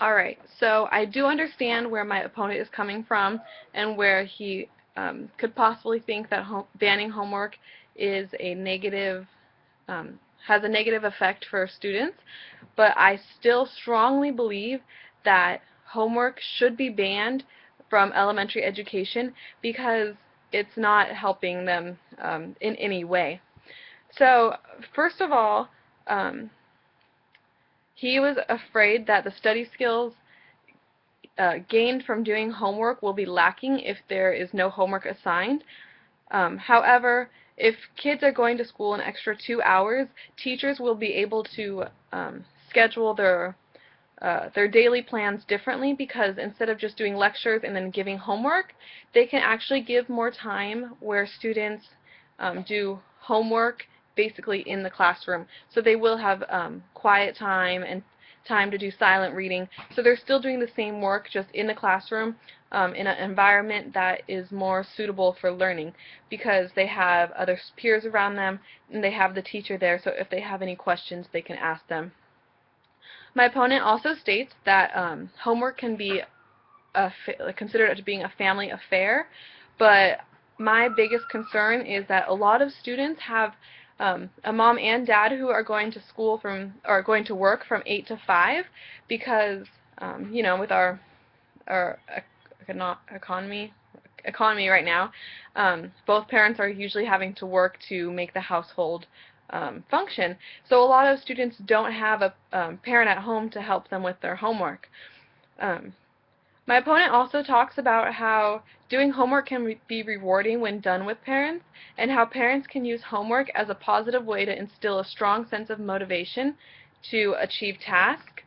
Alright, so I do understand where my opponent is coming from and where he could possibly think that banning homework is a negative, has a negative effect for students, but I still strongly believe that homework should be banned from elementary education because it's not helping them in any way. So, first of all, um, he was afraid that the study skills gained from doing homework will be lacking if there is no homework assigned. However, if kids are going to school an extra 2 hours, teachers will be able to schedule their daily plans differently, because instead of just doing lectures and then giving homework, they can actually give more time where students do homework basically in the classroom. So they will have quiet time and time to do silent reading. So they're still doing the same work, just in the classroom, in an environment that is more suitable for learning, because they have other peers around them and they have the teacher there, so if they have any questions they can ask them. My opponent also states that homework can be considered as being a family affair, but my biggest concern is that a lot of students have a mom and dad who are going to school or going to work from 8 to 5 because, with our economy right now, both parents are usually having to work to make the household function. So a lot of students don't have a parent at home to help them with their homework. My opponent also talks about how doing homework can be rewarding when done with parents, and how parents can use homework as a positive way to instill a strong sense of motivation to achieve tasks.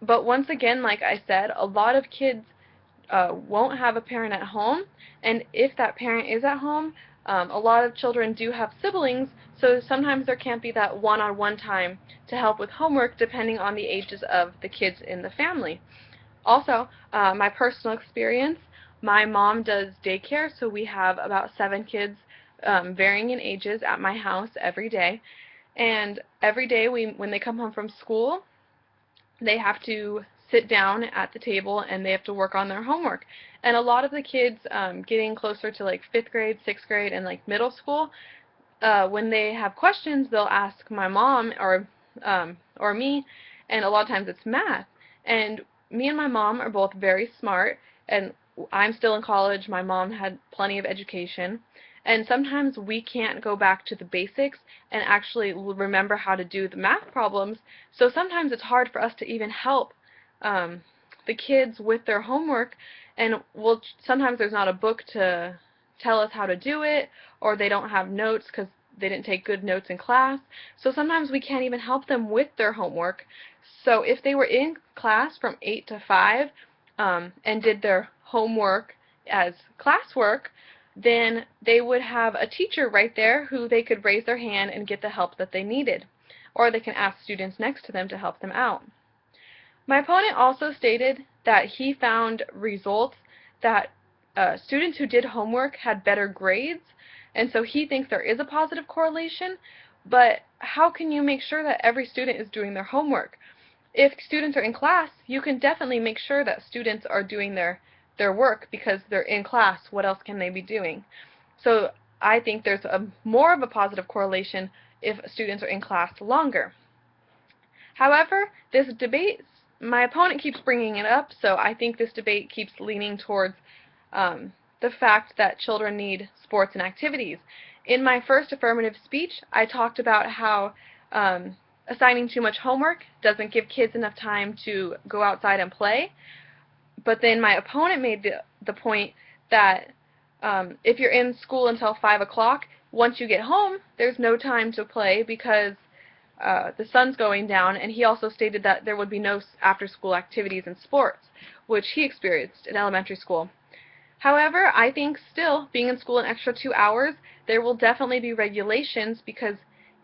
But once again, like I said, a lot of kids won't have a parent at home, and if that parent is at home, a lot of children do have siblings, so sometimes there can't be that one-on-one time to help with homework depending on the ages of the kids in the family. Also, my personal experience, my mom does daycare, so we have about 7 kids varying in ages at my house every day, and every day when they come home from school, they have to sit down at the table and they have to work on their homework. And a lot of the kids getting closer to like 5th grade, 6th grade, and like middle school, when they have questions, they'll ask my mom or me, and a lot of times it's math. And me and my mom are both very smart, and I'm still in college. My mom had plenty of education, and sometimes we can't go back to the basics and actually remember how to do the math problems, so sometimes it's hard for us to even help the kids with their homework, and sometimes there's not a book to tell us how to do it, or they don't have notes because they didn't take good notes in class, so sometimes we can't even help them with their homework. So if they were in class from 8 to 5 and did their homework as classwork, then they would have a teacher right there who they could raise their hand and get the help that they needed, or they can ask students next to them to help them out. My opponent also stated that he found results that students who did homework had better grades, and so he thinks there is a positive correlation, but how can you make sure that every student is doing their homework? If students are in class, you can definitely make sure that students are doing their work because they're in class. What else can they be doing? So I think there's more of a positive correlation if students are in class longer. However, this debate, my opponent keeps bringing it up, so I think this debate keeps leaning towards the fact that children need sports and activities. In my first affirmative speech, I talked about how assigning too much homework doesn't give kids enough time to go outside and play. But then my opponent made the point that if you're in school until 5 o'clock, once you get home, there's no time to play because the sun's going down, and he also stated that there would be no after-school activities in sports, which he experienced in elementary school. However, I think still, being in school an extra 2 hours, there will definitely be regulations because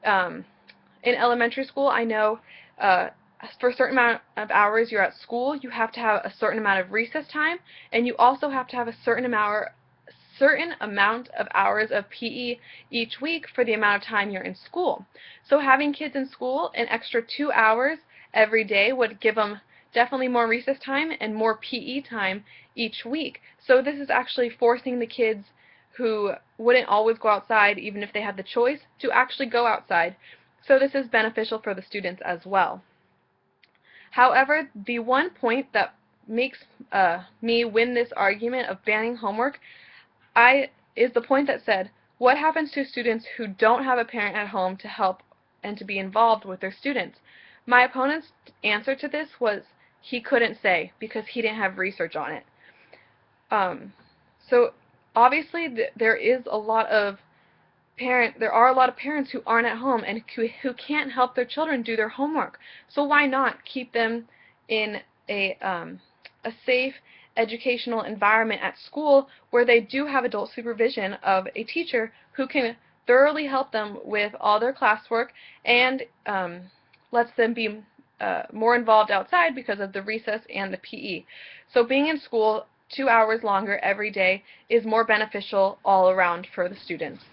in elementary school, I know for a certain amount of hours you're at school, you have to have a certain amount of recess time, and you also have to have a certain amount of hours of PE each week for the amount of time you're in school. So having kids in school an extra 2 hours every day would give them definitely more recess time and more PE time each week. So this is actually forcing the kids who wouldn't always go outside, even if they had the choice, to actually go outside. So this is beneficial for the students as well. However, the one point that makes me win this argument of banning homework is the point that said, what happens to students who don't have a parent at home to help and to be involved with their students? My opponent's answer to this was he couldn't say because he didn't have research on it. So obviously there are a lot of parents who aren't at home and who can't help their children do their homework. So why not keep them in a safe educational environment at school where they do have adult supervision of a teacher who can thoroughly help them with all their classwork and lets them be more involved outside because of the recess and the PE. So being in school 2 hours longer every day is more beneficial all around for the students.